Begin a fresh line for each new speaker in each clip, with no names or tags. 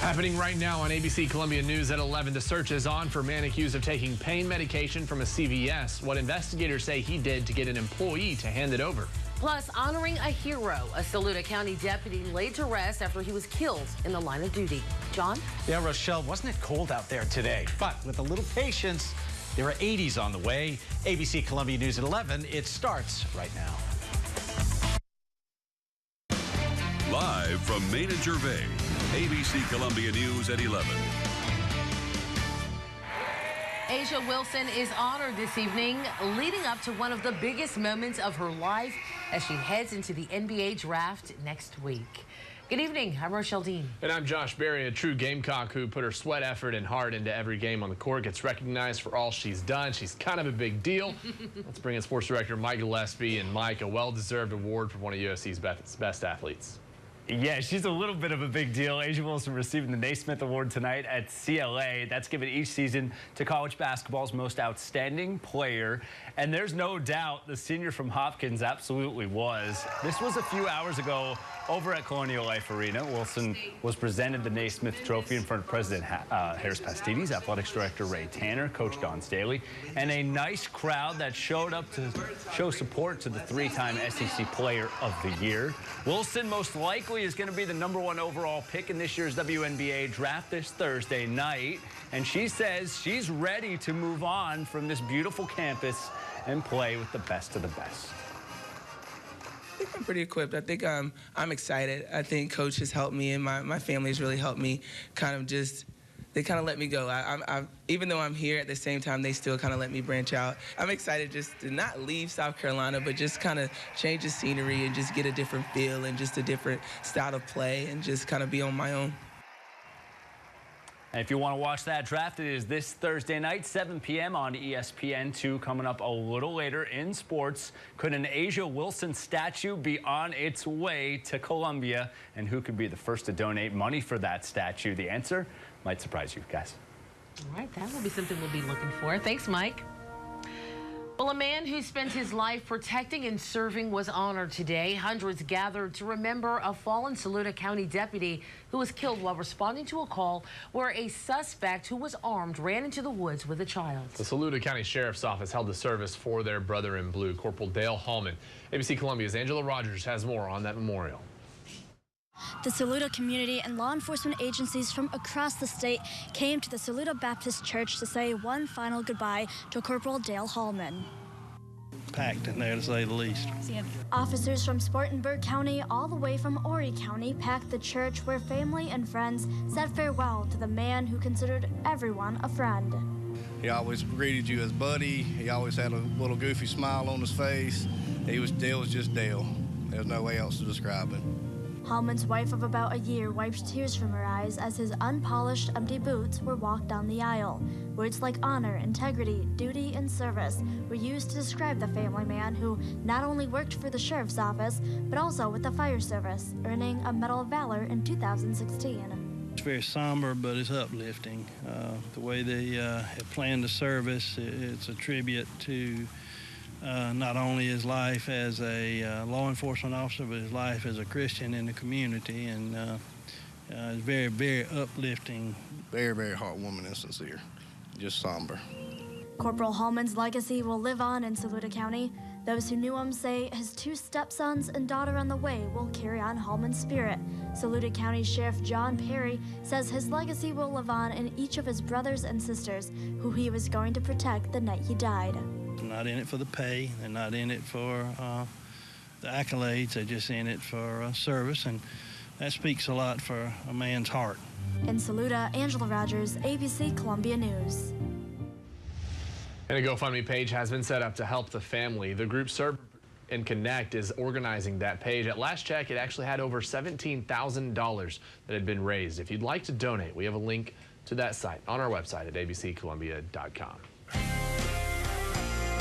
Happening right now on ABC Columbia News at 11. The search is on for a man accused of taking pain medication from a CVS. What investigators say he did to get an employee to hand it over.
Plus, honoring a hero. A Saluda County deputy laid to rest after he was killed in the line of duty. John?
Yeah, Rochelle, wasn't it cold out there today? But with a little patience, there are 80s on the way. ABC Columbia News at 11. It starts right now.
Live from Main and Gervais, ABC Columbia News at 11.
A'ja Wilson is honored this evening, leading up to one of the biggest moments of her life as she heads into the NBA draft next week. Good evening. I'm Rochelle Dean.
And I'm Josh Berry, a true Gamecock who put her sweat, effort, and heart into every game on the court, gets recognized for all she's done. She's kind of a big deal. Let's bring in sports director Mike Gillespie. And Mike, a well-deserved award for one of USC's best athletes.
Yeah, she's a little bit of a big deal. A'ja Wilson receiving the Naismith Award tonight at CLA. That's given each season to college basketball's most outstanding player. And there's no doubt the senior from Hopkins absolutely was. This was a few hours ago over at Colonial Life Arena. Wilson was presented the Naismith Trophy in front of President Harris Pastides, Athletics Director Ray Tanner, Coach Don Staley, and a nice crowd that showed up to show support to the three-time SEC Player of the Year. Wilson most likely is going to be the #1 overall pick in this year's WNBA draft this Thursday night, and she says she's ready to move on from this beautiful campus and play with the best of the best.
I think I'm pretty equipped. I think I'm excited. I think Coach has helped me, and my family has really helped me they kind of let me go. Even though I'm here at the same time, they still kind of let me branch out. I'm excited just to not leave South Carolina, but just kind of change the scenery and just get a different feel and just a different style of play and just kind of be on my own.
And if you want to watch that draft, it is this Thursday night, 7 p.m. on ESPN2. Coming up a little later in sports, could an A'ja Wilson statue be on its way to Columbia? And who could be the first to donate money for that statue? The answer might surprise you guys.
All right, that will be something we'll be looking for. Thanks, Mike. Well, a man who spent his life protecting and serving was honored today. Hundreds gathered to remember a fallen Saluda County deputy who was killed while responding to a call where a suspect who was armed ran into the woods with a child.
The Saluda County Sheriff's Office held the service for their brother in blue, Corporal Dale Hallman. ABC Columbia's Angela Rogers has more on that memorial.
The Saluda community and law enforcement agencies from across the state came to the Saluda Baptist Church to say one final goodbye to Corporal Dale Hallman.
Packed in there, to say the least.
Officers from Spartanburg County all the way from Horry County packed the church where family and friends said farewell to the man who considered everyone a friend.
He always greeted you as buddy. He always had a little goofy smile on his face. Dale was just Dale. There's no way else to describe it.
Hallman's wife of about a year wiped tears from her eyes as his unpolished, empty boots were walked down the aisle. Words like honor, integrity, duty, and service were used to describe the family man who not only worked for the sheriff's office, but also with the fire service, earning a Medal of Valor in 2016.
It's very somber, but it's uplifting. The way they have planned the service, it's a tribute to not only his life as a law enforcement officer, but his life as a Christian in the community, and it's very, very uplifting. Very, very heartwarming and sincere, just somber.
Corporal Hallman's legacy will live on in Saluda County. Those who knew him say his 2 stepsons and daughter on the way will carry on Hallman's spirit. Saluda County Sheriff John Perry says his legacy will live on in each of his brothers and sisters who he was going to protect the night he died.
They're not in it for the pay. They're not in it for the accolades. They're just in it for service, and that speaks a lot for a man's heart.
In Saluda, Angela Rogers, ABC Columbia News.
And a GoFundMe page has been set up to help the family. The group Serve and Connect is organizing that page. At last check, it actually had over $17,000 that had been raised. If you'd like to donate, we have a link to that site on our website at abccolumbia.com.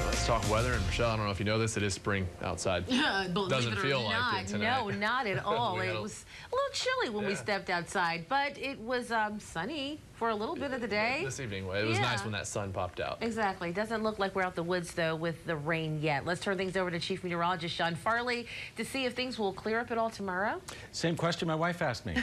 Let's talk weather. And Michelle, I don't know if you know this, it is spring outside. Doesn't feel like it tonight.
No, not at all. It was a little chilly when we stepped outside, but it was sunny for a little bit of the day.
This evening, it was nice when that sun popped out.
Exactly. Doesn't look like we're out the woods, though, with the rain yet. Let's turn things over to Chief Meteorologist Sean Farley to see if things will clear up at all tomorrow.
Same question my wife asked me.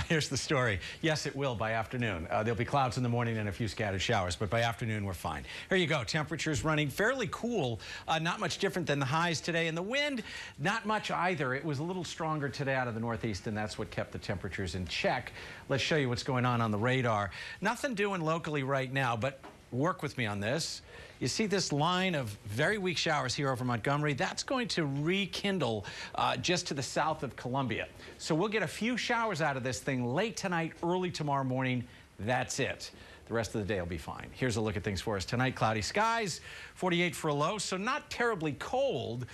Here's the story. Yes, it will by afternoon. There'll be clouds in the morning and a few scattered showers, but by afternoon we're fine. Here you go. Temperatures running fairly cool. Not much different than the highs today. And the wind, not much either. It was a little stronger today out of the northeast, and that's what kept the temperatures in check. Let's show you what's going on the radar. Nothing doing locally right now, but work with me on this. You see this line of very weak showers here over Montgomery? That's going to rekindle just to the south of Columbia. So we'll get a few showers out of this thing late tonight, early tomorrow morning. That's it. The rest of the day will be fine. Here's a look at things for us tonight. Cloudy skies, 48 for a low, so not terribly cold.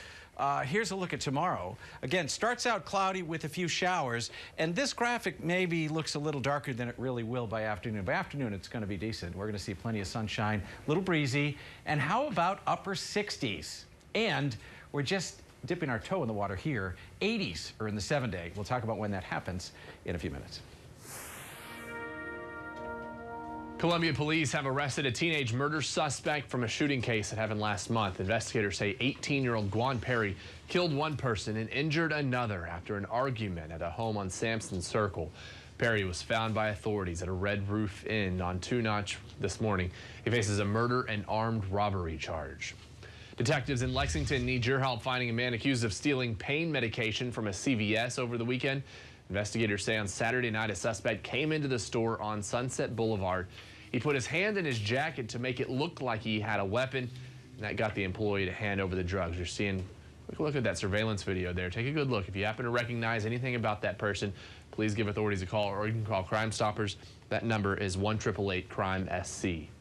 Here's a look at tomorrow. Again, starts out cloudy with a few showers, and this graphic maybe looks a little darker than it really will by afternoon. By afternoon, it's going to be decent. We're going to see plenty of sunshine, a little breezy, and how about upper 60s? And we're just dipping our toe in the water here. 80s are in the 7-day. We'll talk about when that happens in a few minutes.
Columbia police have arrested a teenage murder suspect from a shooting case that happened last month. Investigators say 18-year-old Gwan Perry killed one person and injured another after an argument at a home on Sampson Circle. Perry was found by authorities at a Red Roof Inn on 2 Notch this morning. He faces a murder and armed robbery charge. Detectives in Lexington need your help finding a man accused of stealing pain medication from a CVS over the weekend. Investigators say on Saturday night, a suspect came into the store on Sunset Boulevard. He put his hand in his jacket to make it look like he had a weapon, and that got the employee to hand over the drugs. You're seeing, look at that surveillance video there. Take a good look. If you happen to recognize anything about that person, please give authorities a call, or you can call Crime Stoppers. That number is 1-888-CRIME-SC.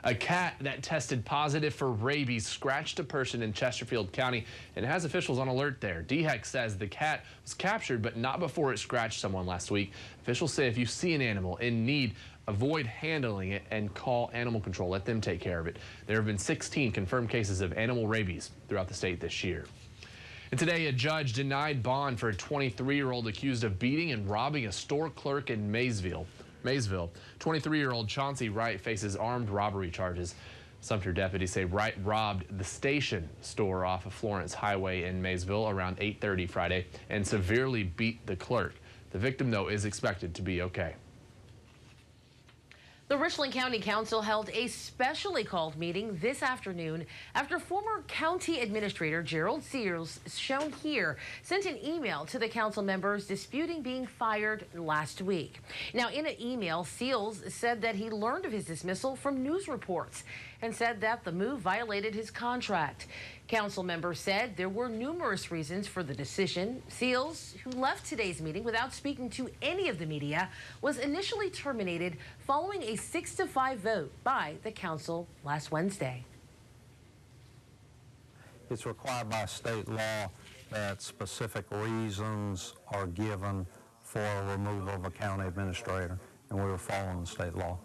A cat that tested positive for rabies scratched a person in Chesterfield County and has officials on alert there. DHEC says the cat was captured, but not before it scratched someone last week. Officials say if you see an animal in need, avoid handling it and call animal control. Let them take care of it. There have been 16 confirmed cases of animal rabies throughout the state this year. And today, a judge denied bond for a 23-year-old accused of beating and robbing a store clerk in Maysville. 23-year-old Chauncey Wright faces armed robbery charges. Sumter deputies say Wright robbed the Station store off of Florence Highway in Maysville around 8:30 Friday and severely beat the clerk. The victim, though, is expected to be okay.
The Richland County Council held a specially called meeting this afternoon after former county administrator Gerald Seals, shown here, sent an email to the council members disputing being fired last week. Now, in an email, Seals said that he learned of his dismissal from news reports and said that the move violated his contract. Council members said there were numerous reasons for the decision. Seals, who left today's meeting without speaking to any of the media, was initially terminated following a 6-5 vote by the council last Wednesday.
It's required by state law that specific reasons are given for a removal of a county administrator, and we were following state law.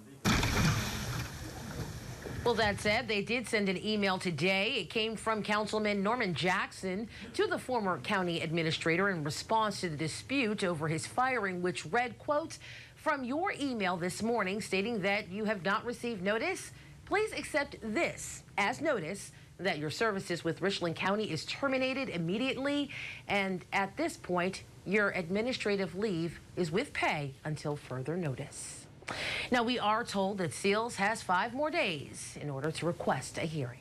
Well, that said, they did send an email today. It came from Councilman Norman Jackson to the former county administrator in response to the dispute over his firing, which read, quote, "From your email this morning stating that you have not received notice, please accept this as notice that your services with Richland County is terminated immediately, and at this point, your administrative leave is with pay until further notice." Now, we are told that Seals has 5 more days in order to request a hearing.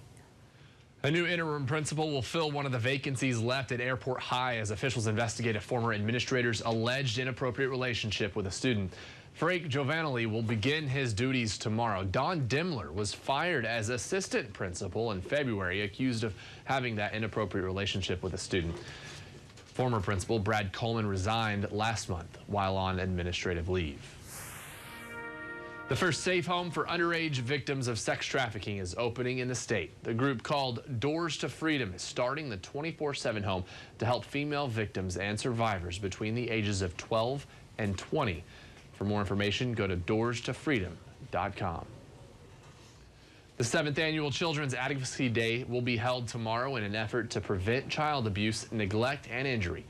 A new interim principal will fill one of the vacancies left at Airport High as officials investigate a former administrator's alleged inappropriate relationship with a student. Frank Giovanelli will begin his duties tomorrow. Don Dimler was fired as assistant principal in February, accused of having that inappropriate relationship with a student. Former principal Brad Coleman resigned last month while on administrative leave. The first safe home for underage victims of sex trafficking is opening in the state. The group called Doors to Freedom is starting the 24/7 home to help female victims and survivors between the ages of 12 and 20. For more information, go to doorstofreedom.com. The 7th annual Children's Advocacy Day will be held tomorrow in an effort to prevent child abuse, neglect, and injury.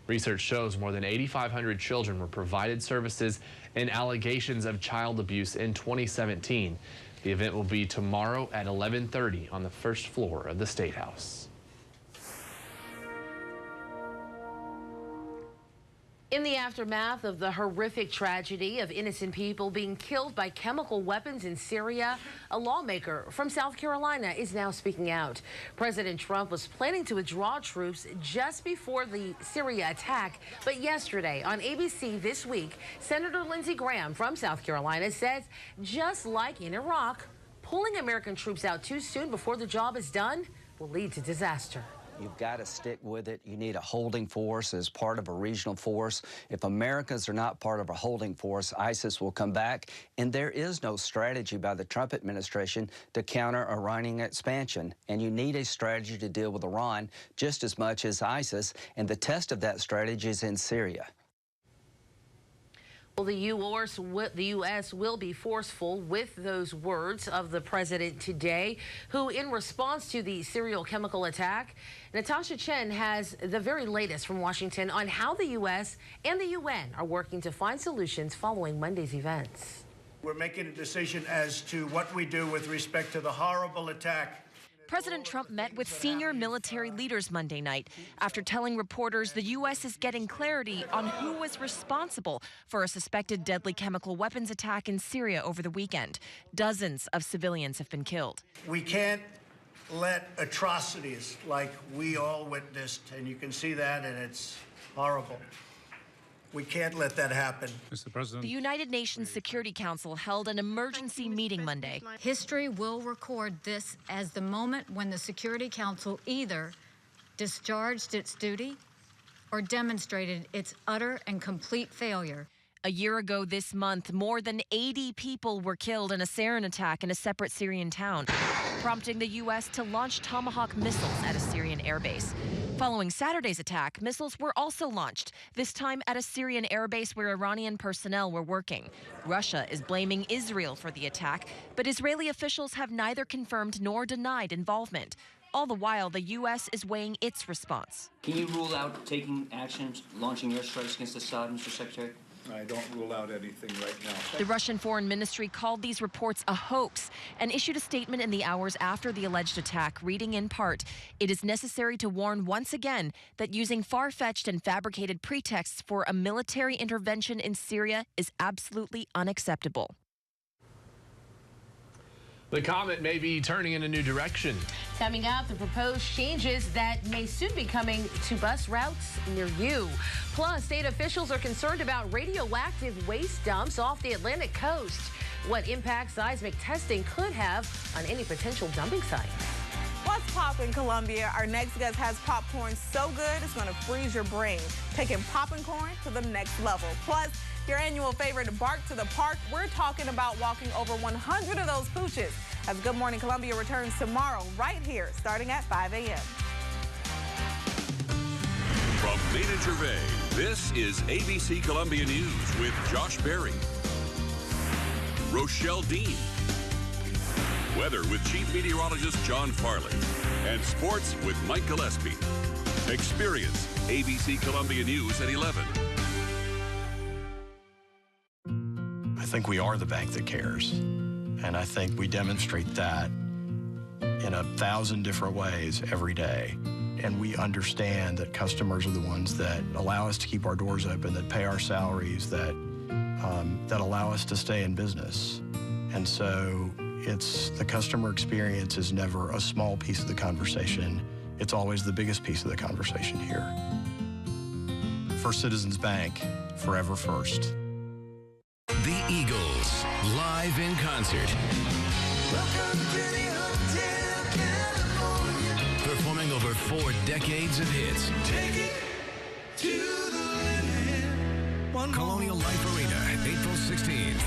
Research shows more than 8,500 children were provided services and allegations of child abuse in 2017. The event will be tomorrow at 11:30 on the first floor of the State House.
In the aftermath of the horrific tragedy of innocent people being killed by chemical weapons in Syria, a lawmaker from South Carolina is now speaking out. President Trump was planning to withdraw troops just before the Syria attack, but yesterday on ABC This Week, Senator Lindsey Graham from South Carolina says, just like in Iraq, pulling American troops out too soon before the job is done will lead to disaster.
You've got to stick with it. You need a holding force as part of a regional force. If Americans are not part of a holding force, ISIS will come back. And there is no strategy by the Trump administration to counter Iranian expansion. And you need a strategy to deal with Iran just as much as ISIS. And the test of that strategy is in Syria.
Well, the U.S. will be forceful with those words of the president today, who, in response to the Syrian chemical attack, Natasha Chen has the very latest from Washington on how the U.S. and the UN are working to find solutions following Monday's events.
We're making a decision as to what we do with respect to the horrible attack.
President Trump met with senior military leaders Monday night after telling reporters the U.S. is getting clarity on who was responsible for a suspected deadly chemical weapons attack in Syria over the weekend. Dozens of civilians have been killed.
We can't let atrocities like we all witnessed, and you can see that, and it's horrible. We can't let that happen.
Mr. President. The United Nations Security Council held an emergency meeting Monday.
History will record this as the moment when the Security Council either discharged its duty or demonstrated its utter and complete failure.
A year ago this month, more than 80 people were killed in a sarin attack in a separate Syrian town, prompting the U.S. to launch Tomahawk missiles at a Syrian airbase. Following Saturday's attack, missiles were also launched, this time at a Syrian airbase where Iranian personnel were working. Russia is blaming Israel for the attack, but Israeli officials have neither confirmed nor denied involvement. All the while, the U.S. is weighing its response.
Can you rule out taking actions, launching airstrikes against Assad, Mr. Secretary?
I don't rule out anything right now.
The Russian Foreign Ministry called these reports a hoax and issued a statement in the hours after the alleged attack, reading in part, "It is necessary to warn once again that using far-fetched and fabricated pretexts for a military intervention in Syria is absolutely unacceptable."
The comet may be turning in a new direction.
Coming up, the proposed changes that may soon be coming to bus routes near you. Plus, state officials are concerned about radioactive waste dumps off the Atlantic coast. What impact seismic testing could have on any potential dumping site.
What's poppin', Columbia? Our next guest has popcorn so good it's gonna freeze your brain, taking poppin' corn to the next level. Plus, your annual favorite, Bark to the Park. We're talking about walking over 100 of those pooches as Good Morning Columbia returns tomorrow right here, starting at 5 a.m.
From Main and Gervais, this is ABC Columbia News with Josh Berry, Rochelle Dean, weather with Chief Meteorologist John Farley, and sports with Mike Gillespie. Experience ABC Columbia News at 11.
I think we are the bank that cares, and I think we demonstrate that in 1,000 different ways every day. And we understand that customers are the ones that allow us to keep our doors open, that pay our salaries, that allow us to stay in business. And so it's the customer experience is never a small piece of the conversation. It's always the biggest piece of the conversation here. First Citizens Bank, forever first.
The Eagles, live in concert. Welcome to the Hotel California. Performing over 4 decades of hits. Take it to the limit. Colonial Life Arena, April 16th.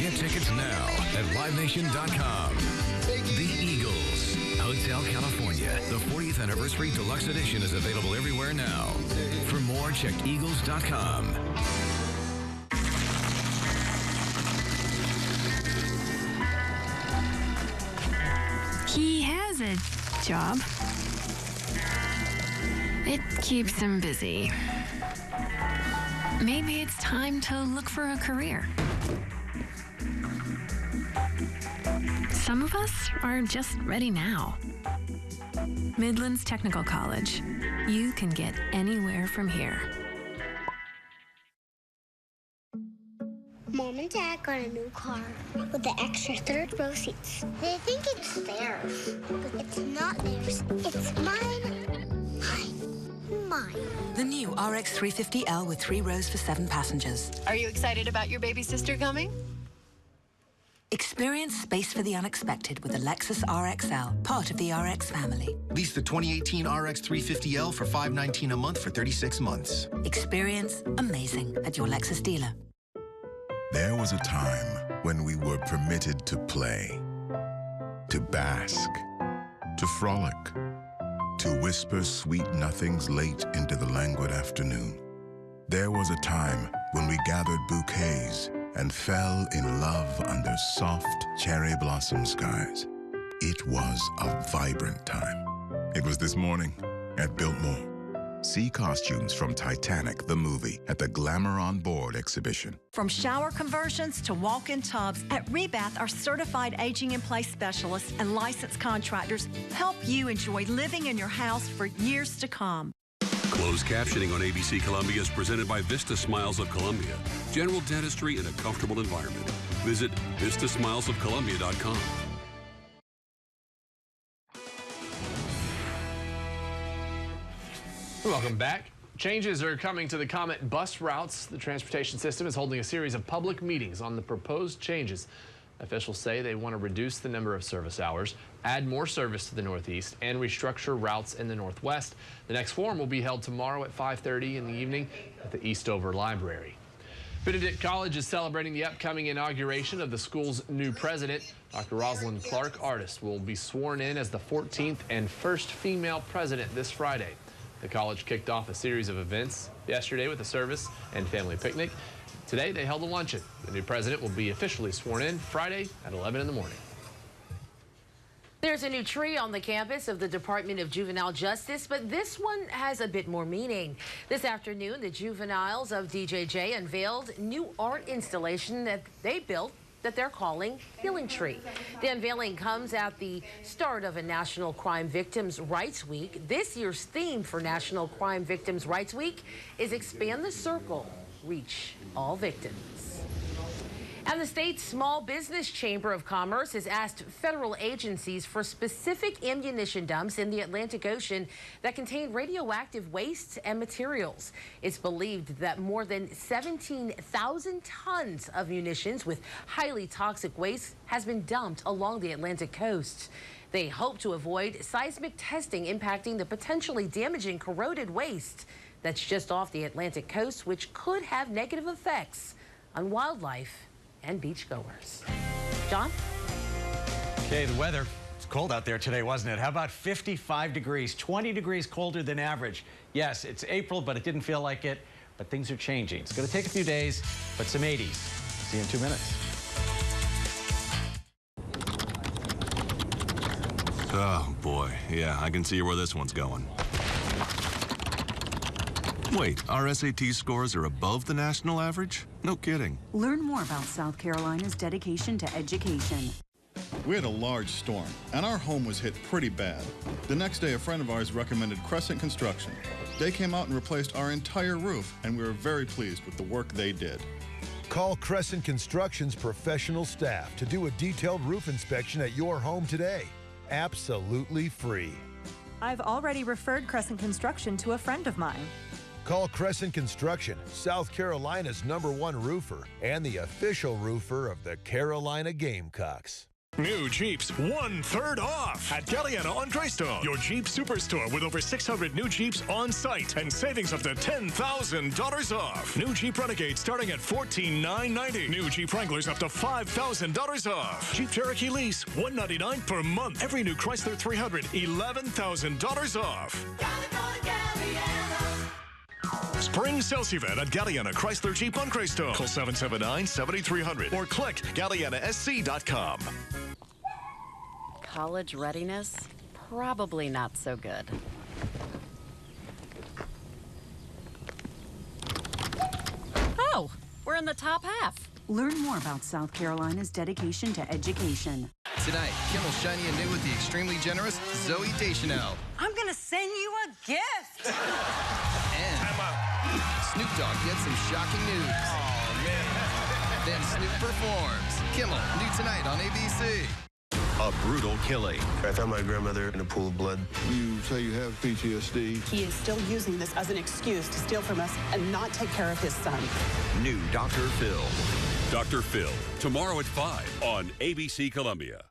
Get tickets now at livenation.com. The Eagles, Hotel California. The 40th Anniversary Deluxe Edition is available everywhere now. For more, check eagles.com.
He has a job. It keeps him busy. Maybe it's time to look for a career. Some of us are just ready now. Midlands Technical College. You can get anywhere from here.
Mom and Dad got a new car with the extra third row seats. They think it's theirs, but it's not theirs. It's mine. Mine.
The new RX 350L with 3 rows for 7 passengers.
Are you excited about your baby sister coming?
Experience space for the unexpected with the Lexus RXL, part of the RX family.
Lease the 2018 RX 350L for $519 a month for 36 months.
Experience amazing at your Lexus dealer.
There was a time when we were permitted to play, to bask, to frolic, to whisper sweet nothings late into the languid afternoon. There was a time when we gathered bouquets and fell in love under soft cherry blossom skies. It was a vibrant time. It was this morning at Biltmore. See costumes from Titanic, the movie, at the Glamour on Board exhibition.
From shower conversions to walk-in tubs, at Rebath, our certified aging-in-place specialists and licensed contractors help you enjoy living in your house for years to come.
Closed captioning on ABC Columbia is presented by Vista Smiles of Columbia. General dentistry in a comfortable environment. Visit VistaSmilesOfColumbia.com.
Welcome back. Changes are coming to the Comet bus routes. The transportation system is holding a series of public meetings on the proposed changes. Officials say they want to reduce the number of service hours, add more service to the Northeast, and restructure routes in the Northwest. The next forum will be held tomorrow at 5:30 in the evening at the Eastover Library. Benedict College is celebrating the upcoming inauguration of the school's new president. Dr. Rosalind Clark, artist, will be sworn in as the 14th and first female president this Friday. The college kicked off a series of events yesterday with a service and family picnic. Today, they held a luncheon. The new president will be officially sworn in Friday at 11 in the morning.
There's a new tree on the campus of the Department of Juvenile Justice, but this one has a bit more meaning. This afternoon, the juveniles of DJJ unveiled new art installation that they built that they're calling Healing Tree. The unveiling comes at the start of a National Crime Victims' Rights Week. This year's theme for National Crime Victims' Rights Week is Expand the Circle, Reach All Victims. And the state's Small Business Chamber of Commerce has asked federal agencies for specific ammunition dumps in the Atlantic Ocean that contain radioactive wastes and materials. It's believed that more than 17,000 tons of munitions with highly toxic waste has been dumped along the Atlantic coast. They hope to avoid seismic testing impacting the potentially damaging corroded waste that's just off the Atlantic coast, which could have negative effects on wildlife and beachgoers. John?
Okay, the weather. It's cold out there today, wasn't it? How about 55 degrees, 20 degrees colder than average? Yes, it's April, but it didn't feel like it. But things are changing. It's going to take a few days, but some 80s. See you in 2 minutes.
Oh, boy. Yeah, I can see where this one's going. Wait, our SAT scores are above the national average? No kidding.
Learn more about South Carolina's dedication to education.
We had a large storm, and our home was hit pretty bad. The next day, a friend of ours recommended Crescent Construction. They came out and replaced our entire roof, and we were very pleased with the work they did.
Call Crescent Construction's professional staff to do a detailed roof inspection at your home today. Absolutely free.
I've already referred Crescent Construction to a friend of mine.
Call Crescent Construction, South Carolina's #1 roofer and the official roofer of the Carolina Gamecocks.
New Jeeps 1/3 off at Galliano on Greystone. Your Jeep Superstore with over 600 new Jeeps on site and savings up to $10,000 off. New Jeep Renegade starting at $14,990. New Jeep Wranglers up to $5,000 off. Jeep Cherokee lease $199 per month. Every new Chrysler 300 $11,000 off. Spring sales event at Galliana Chrysler Jeep on Greystone. Call 779-7300 or click GallianaSC.com.
College readiness? Probably not so good. Oh, we're in the top half.
Learn more about South Carolina's dedication to education.
Tonight, Kimmel shiny and new with the extremely generous Zooey Deschanel.
I'm gonna send you a gift.
And Snoop Dogg gets some shocking news.
Oh, man.
Then Snoop performs. Kimmel, new tonight on ABC.
A brutal killing.
I found my grandmother in a pool of blood.
You say you have PTSD.
He is still using this as an excuse to steal from us and not take care of his son.
New Dr. Phil.
Dr. Phil, tomorrow at 5 on ABC Columbia.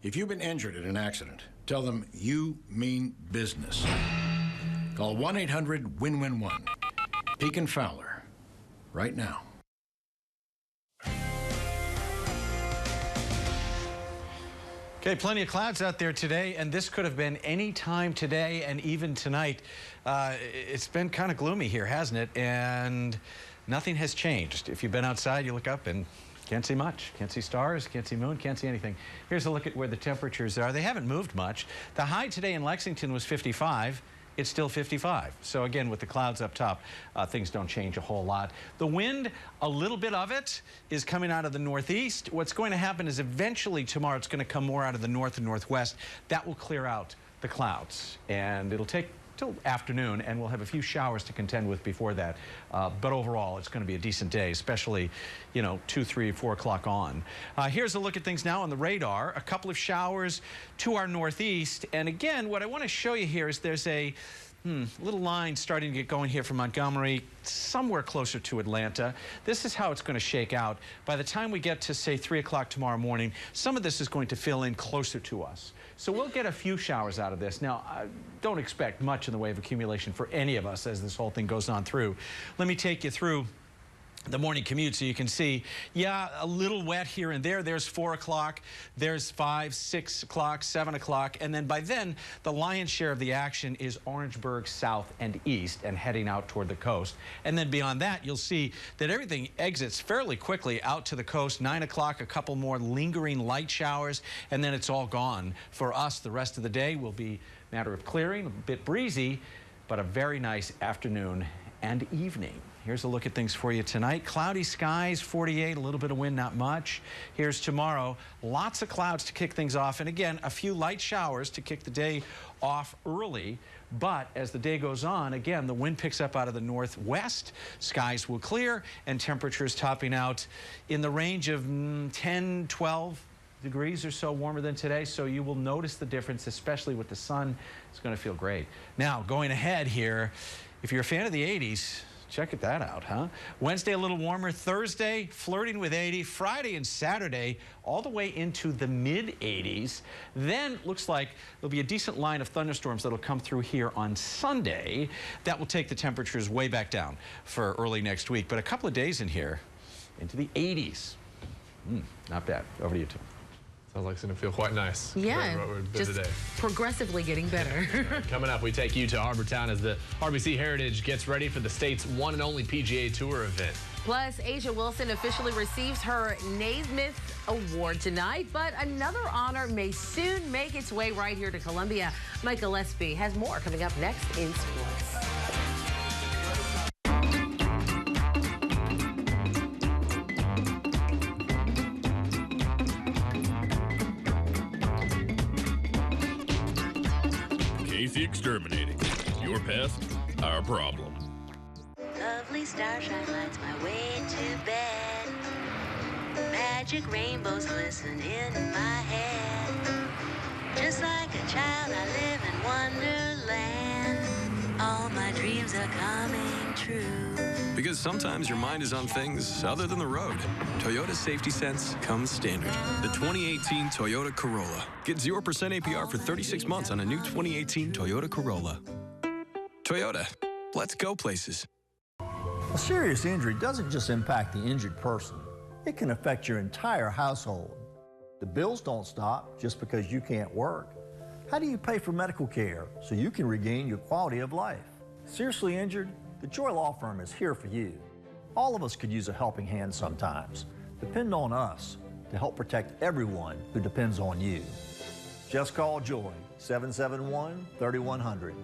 If you've been injured in an accident, tell them you mean business. Call 1-800-WIN-WIN-1. Peak and Fowler, right now.
Okay, plenty of clouds out there today, and this could have been any time today and even tonight. It's been kind of gloomy here, hasn't it? And nothing has changed. If you've been outside, you look up and can't see much. Can't see stars, can't see moon, can't see anything. Here's a look at where the temperatures are. They haven't moved much. The high today in Lexington was 55. It's still 55. So again, with the clouds up top, things don't change a whole lot. The wind, a little bit of it is coming out of the northeast. What's going to happen is eventually tomorrow it's going to come more out of the north and northwest. That will clear out the clouds, and it'll take till afternoon, and we'll have a few showers to contend with before that. But overall, it's going to be a decent day, especially, you know, 2, 3, 4 o'clock on. Here's a look at things now on the radar. A couple of showers to our northeast. And again, what I want to show you here is there's a little line starting to get going here from Montgomery, somewhere closer to Atlanta. This is how it's going to shake out. By the time we get to, say, 3 o'clock tomorrow morning, some of this is going to fill in closer to us. So we'll get a few showers out of this. Now, I don't expect much in the way of accumulation for any of us as this whole thing goes on through. Let me take you through the morning commute so you can see, yeah, a little wet here and there. There's 4 o'clock, there's 5, 6 o'clock, 7 o'clock, and then by then the lion's share of the action is Orangeburg south and east and heading out toward the coast. And then beyond that, you'll see that everything exits fairly quickly out to the coast. 9 o'clock, a couple more lingering light showers, and then it's all gone. For us, the rest of the day will be a matter of clearing, a bit breezy, but a very nice afternoon and evening. Here's a look at things for you tonight. Cloudy skies, 48, a little bit of wind, not much. Here's tomorrow, lots of clouds to kick things off. And again, a few light showers to kick the day off early. But as the day goes on, again, the wind picks up out of the northwest. Skies will clear and temperatures topping out in the range of 10, 12 degrees or so warmer than today. So you will notice the difference, especially with the sun. It's going to feel great. Now, going ahead here, if you're a fan of the 80s, check that out, huh? Wednesday, a little warmer. Thursday, flirting with 80. Friday and Saturday, all the way into the mid-80s. Then, looks like there'll be a decent line of thunderstorms that'll come through here on Sunday. That will take the temperatures way back down for early next week. But a couple of days in here into the 80s. Not bad. Over to you, Tim.
Sounds like it's going to feel quite nice.
Yeah, just
today.
Progressively getting better.
Right, coming up, we take you to Harbortown as the RBC Heritage gets ready for the state's one and only PGA Tour event.
Plus, A'ja Wilson officially receives her Naismith Award tonight, but another honor may soon make its way right here to Columbia. Mike Gillespie has more coming up next in sports.
Casey Exterminating. Your pest, our problem.
Lovely starshine lights my way to bed. Magic rainbows glisten in my head. Just like a child, I live in Wonderland. All my dreams are coming true.
Because sometimes your mind is on things other than the road. Toyota's safety sense comes standard. The 2018 Toyota Corolla. Get 0% APR for 36 months on a new 2018 Toyota Corolla. Toyota, let's go places.
A serious injury doesn't just impact the injured person. It can affect your entire household. The bills don't stop just because you can't work. How do you pay for medical care so you can regain your quality of life? Seriously injured? The Joy Law Firm is here for you. All of us could use a helping hand sometimes. Depend on us to help protect everyone who depends on you. Just call Joy, 771-3100.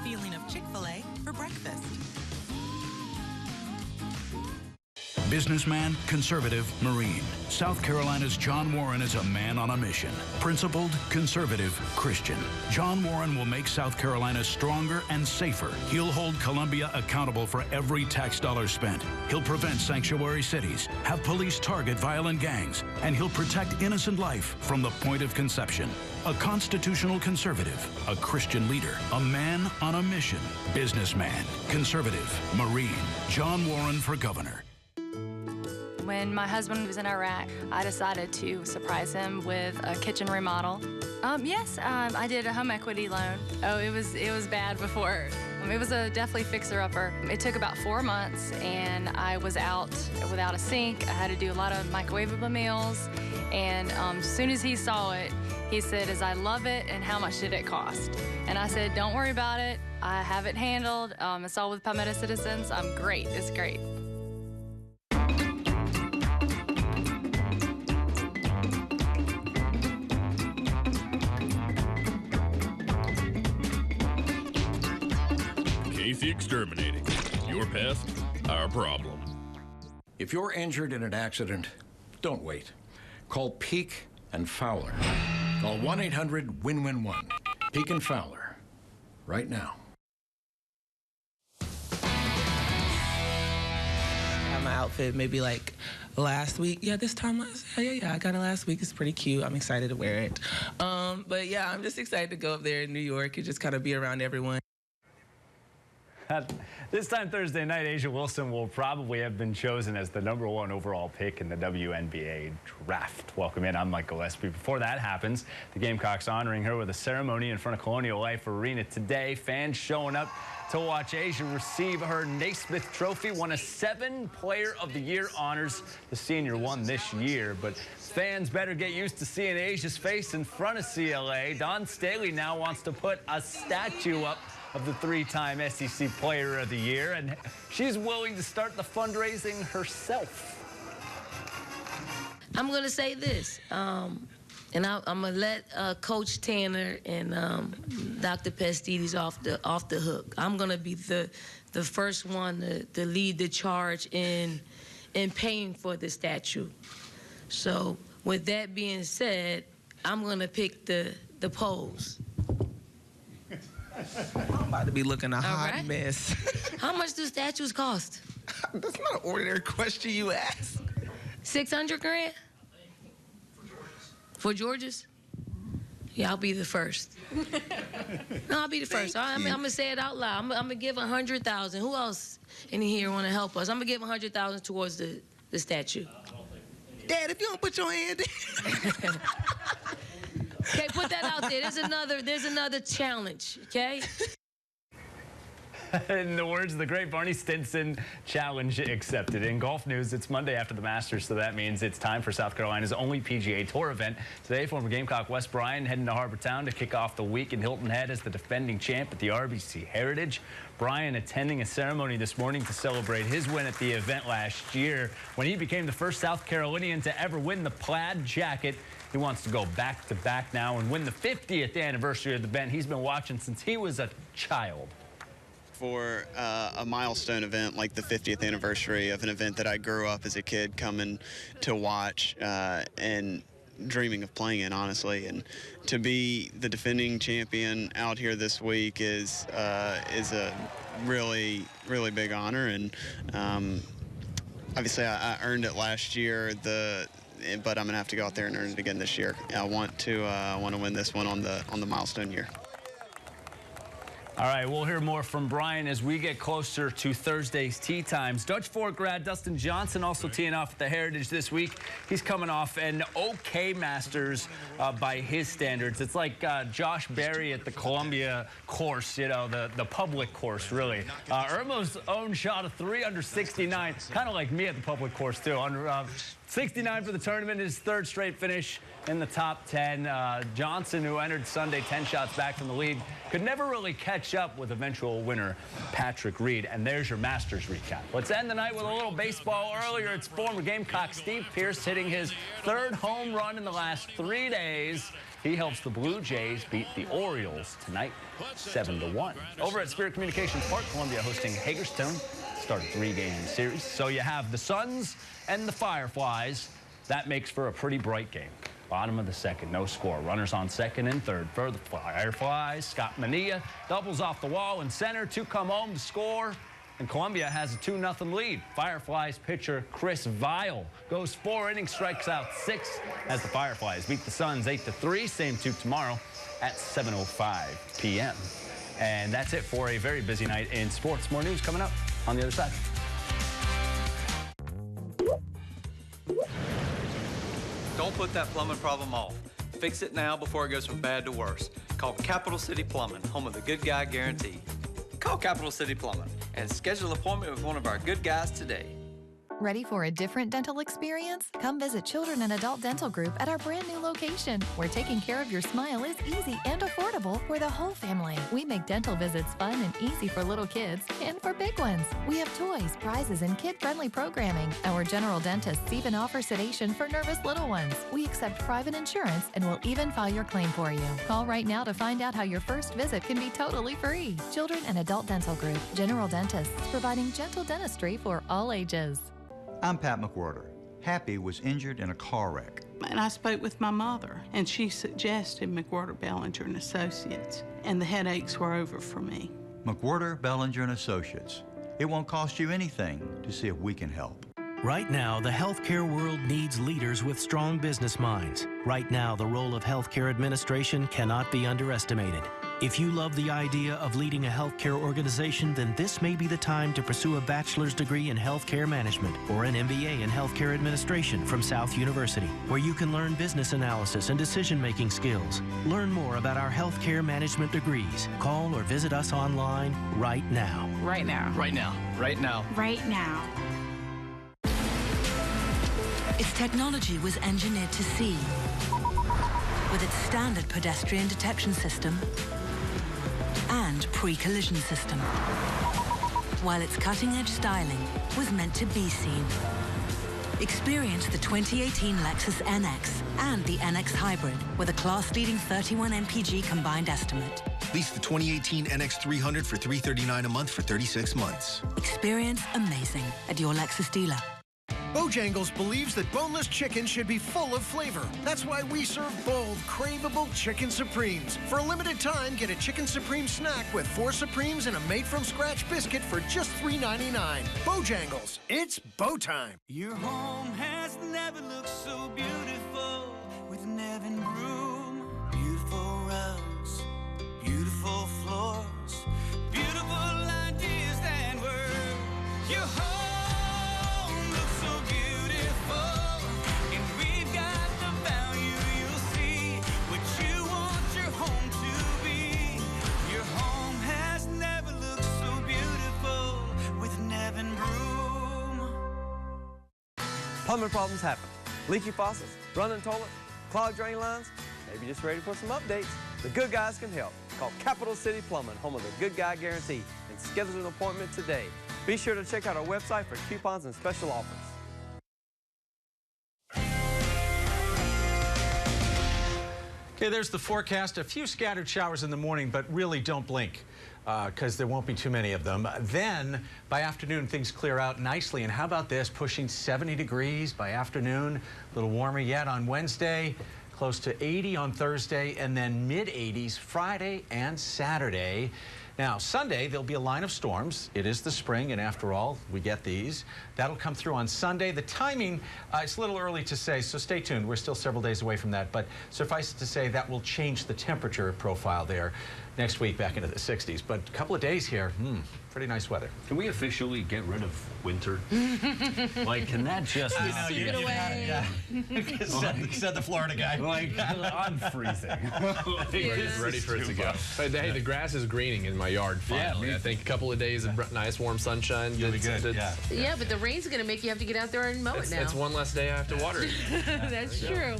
feeling of Chick-fil-A for breakfast.
Businessman, conservative, Marine. South Carolina's John Warren is a man on a mission. Principled, conservative, Christian. John Warren will make South Carolina stronger and safer. He'll hold Columbia accountable for every tax dollar spent. He'll prevent sanctuary cities, have police target violent gangs, and he'll protect innocent life from the point of conception. A constitutional conservative, a Christian leader, a man on a mission. Businessman, conservative, Marine. John Warren for governor.
When my husband was in Iraq, I decided to surprise him with a kitchen remodel. Yes, I did a home equity loan. Oh, it was bad before. It was a definitely fixer-upper. It took about 4 months, and I was out without a sink. I had to do a lot of microwavable meals, and as soon as he saw it, he said, "I love it, and how much did it cost?" And I said, "Don't worry about it. I have it handled. It's all with Palmetto Citizens. I'm great. It's great."
Casey Exterminating. Your pest, our problem.
If you're injured in an accident, don't wait. Call Peak and Fowler. Call 1-800-WIN-WIN-1. Peak and Fowler. Right now.
My outfit maybe like last week. Yeah, this time last. Yeah, I got it last week. It's pretty cute. I'm excited to wear it. But yeah, I'm just excited to go up there in New York and just kind of be around everyone.
This time Thursday night, A'ja Wilson will probably have been chosen as the #1 overall pick in the WNBA draft. Welcome in, I'm Mike Gillespie. Before that happens, the Gamecocks honoring her with a ceremony in front of Colonial Life Arena today. Fans showing up to watch A'ja receive her Naismith Trophy, won a 7 Player of the Year honors. The senior won this year, but fans better get used to seeing A'ja's face in front of CLA. Dawn Staley now wants to put a statue up of the 3-time SEC Player of the Year, and she's willing to start the fundraising herself.
I'm going to say this, and I'm going to let Coach Tanner and Dr. Pastides off the hook. I'm going to be the first one to lead the charge in paying for the statue. So with that being said, I'm going to pick the pose.
I'm about to be looking a hot mess.
How much do statues cost?
That's not an ordinary question you ask.
600 grand? For George's? Yeah, I'll be the first. No, I'll be the first. I'm going to say it out loud. I'm going to give 100,000. Who else in here want to help us? I'm going to give 100,000 towards the statue.
Dad, if you don't put your hand in.
Okay, put that out there. There's another challenge, okay?
In the words of the great Barney Stinson, challenge accepted. In golf news, it's Monday after the Masters, so that means it's time for South Carolina's only PGA Tour event. Today, former Gamecock Wes Bryant heading to Harbour Town to kick off the week in Hilton Head as the defending champ at the RBC Heritage. Bryant attending a ceremony this morning to celebrate his win at the event last year when he became the first South Carolinian to ever win the plaid jacket. He wants to go back-to-back now and win the 50th anniversary of the event he's been watching since he was a child.
For a milestone event like the 50th anniversary of an event that I grew up as a kid coming to watch and dreaming of playing in, honestly, and to be the defending champion out here this week is a really, really big honor, and obviously I earned it last year, but I'm gonna have to go out there and earn it again this year. I want to win this one on the milestone year.
All right, we'll hear more from Brian as we get closer to Thursday's tee times. Dutch Fork grad Dustin Johnson also teeing off at the Heritage this week. He's coming off an okay Masters by his standards. It's like Josh Berry at the Columbia course, you know, the public course, really. Irma's own shot of 3 under 69, kind of like me at the public course, too. 69 for the tournament, his third straight finish in the top 10. Johnson, who entered Sunday 10 shots back from the lead, could never really catch up with eventual winner Patrick Reed. And there's your Masters recap. Let's end the night with a little baseball. Earlier, it's former Gamecock Steve Pearce hitting his third home run in the last 3 days. He helps the Blue Jays beat the Orioles tonight, 7-1. Over at Spirit Communications Park, Columbia hosting Hagerstown. Start a 3-game series. So you have the Suns and the Fireflies. That makes for a pretty bright game. Bottom of the second, no score. Runners on second and third for the Fireflies. Scott Mania doubles off the wall in center. 2 come home to score. And Columbia has a 2-0 lead. Fireflies pitcher Chris Vile goes 4 innings, strikes out 6 as the Fireflies beat the Suns 8-3. Same 2 tomorrow at 7:05 p.m. And that's it for a very busy night in sports. More news coming up on the other side.
Don't put that plumbing problem off. Fix it now before it goes from bad to worse. Call Capital City Plumbing, home of the Good Guy Guarantee. Call Capital City Plumbing and schedule an appointment with one of our good guys today.
Ready for a different dental experience? Come visit Children and Adult Dental Group at our brand new location, where taking care of your smile is easy and affordable for the whole family. We make dental visits fun and easy for little kids and for big ones. We have toys, prizes, and kid-friendly programming. Our general dentists even offer sedation for nervous little ones. We accept private insurance and will even file your claim for you. Call right now to find out how your first visit can be totally free. Children and Adult Dental Group, general dentists providing gentle dentistry for all ages.
I'm Pat McWhorter. Happy was injured in a car wreck.
And I spoke with my mother, and she suggested McWhorter, Bellinger & Associates, and the headaches were over for me.
McWhorter, Bellinger & Associates. It won't cost you anything to see if we can help.
Right now, the healthcare world needs leaders with strong business minds. Right now, the role of healthcare administration cannot be underestimated. If you love the idea of leading a healthcare organization, then this may be the time to pursue a bachelor's degree in healthcare management or an MBA in healthcare administration from South University, where you can learn business analysis and decision-making skills. Learn more about our healthcare management degrees. Call or visit us online right now.
Right now.
Right now. Right now.
Right now.
Its technology was engineered to see, with its standard pedestrian detection system and pre-collision system, while its cutting-edge styling was meant to be seen. Experience the 2018 Lexus NX and the NX Hybrid with a class-leading 31 mpg combined estimate.
Lease the 2018 NX 300 for $339 a month for 36 months.
Experience amazing at your Lexus dealer.
Bojangles believes that boneless chicken should be full of flavor. That's why we serve bold, craveable Chicken Supremes. For a limited time, get a Chicken Supreme snack with 4 Supremes and a made-from-scratch biscuit for just $3.99. Bojangles, it's bow time.
Your home has never looked so beautiful with Nevin Broom. Beautiful rugs, beautiful floors, beautiful ideas that were your home.
Plumbing problems happen. Leaky faucets, running toilet, clogged drain lines, maybe just ready for some updates. The good guys can help. Call Capital City Plumbing, home of the Good Guy Guarantee, and schedule an appointment today. Be sure to check out our website for coupons and special offers.
Okay, there's the forecast. A few scattered showers in the morning, but really don't blink because there won't be too many of them. Then by afternoon, things clear out nicely. And how about this? Pushing 70 degrees by afternoon. A little warmer yet on Wednesday. Close to 80 on Thursday, and then mid-80s Friday and Saturday. Now, Sunday, there'll be a line of storms. It is the spring, and after all, we get these. That'll come through on Sunday. The timing, it's a little early to say, so stay tuned. We're still several days away from that, but suffice it to say that will change the temperature profile there. next week back into the 60s. But a couple of days here, pretty nice weather.
Can we officially get rid of winter? Like, can that just...
Keep it away. Said the Florida guy.
Like, I'm freezing.
Ready for it to go. But hey, the grass is greening in my yard finally. I think a couple of days of nice warm sunshine.
You'll be good.
Yeah, but the rain's going to make you have to get out there and mow it now.
It's one less day I have to water it.
That's true.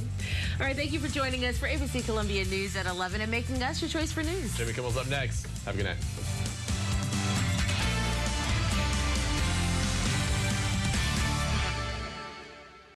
All right, thank you for joining us for ABC Columbia News at 11 and making us your choice for news.
Jimmy Kimmel's up next. Have a good night.